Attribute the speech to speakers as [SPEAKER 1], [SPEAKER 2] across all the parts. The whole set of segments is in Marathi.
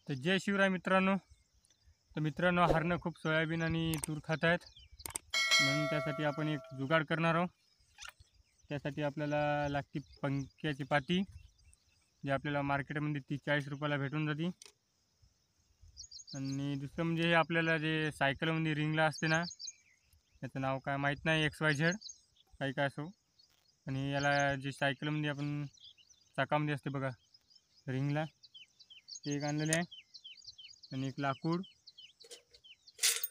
[SPEAKER 1] तर जय शिवराय मित्रांनो. तर मित्रांनो, हरणं खूप सोयाबीन आणि तूर खात आहेत, म्हणून त्यासाठी आपण एक जुगाड करणार आहोत. त्यासाठी आपल्याला लागते पंख्याची पाती, जे आपल्याला मार्केटमध्ये 30-40 रुपयाला भेटून जाते. आणि दुसरं म्हणजे हे आपल्याला जे सायकलमध्ये रिंगला असते ना, त्याचं नाव काय माहीत नाही, XYZ काही काय असो. आणि याला जे सायकलमध्ये आपण चाकामध्ये असते बघा रिंगला, ते एक आणलेले आहे. आणि एक लाकूड,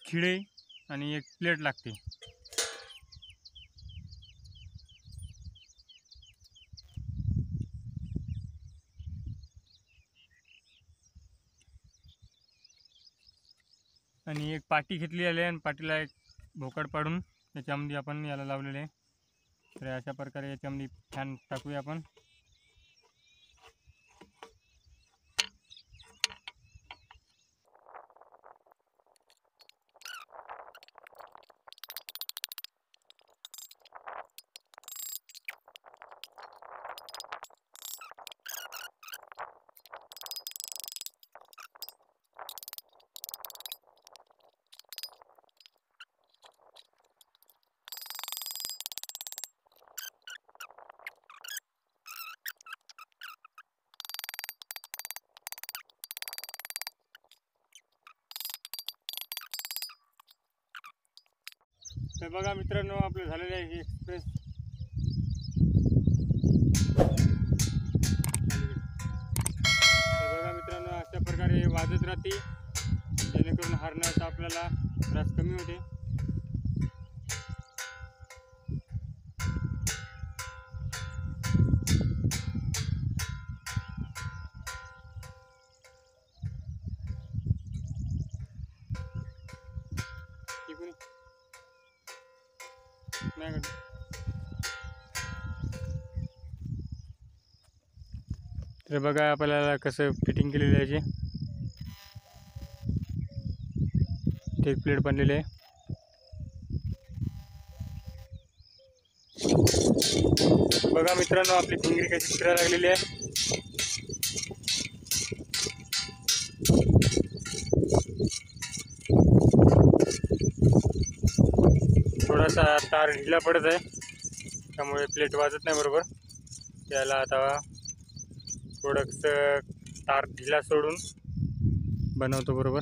[SPEAKER 1] खिळे आणि एक प्लेट लागते. आणि एक पाटी घेतली आहे आणि पाटीला एक भोकड पाडून त्याच्यामध्ये आपण याला लावलेले आहे. तर अशा प्रकारे याच्यामध्ये फॅन टाकूया आपण. तर बघा मित्रांनो, आपलं झालेलं आहे एक्सप्रेस. तर बघा मित्रांनो, अशा प्रकारे वाजत राहते, जेणेकरून हरण्याचा आपल्याला त्रास कमी होते. तर बघा आपल्याला कसं फिटिंग केलेलं आहे. ते प्लेट बनलेले आहे. बघा मित्रांनो, आपली भिंगरी कशी फिरायला लागलेली आहे. थोडासा तार ढिला पडत आहे, त्यामुळे प्लेट वाजत नाही बरोबर. त्याला आता थोडंसं तार ढिला सोडून बनवतो बरोबर.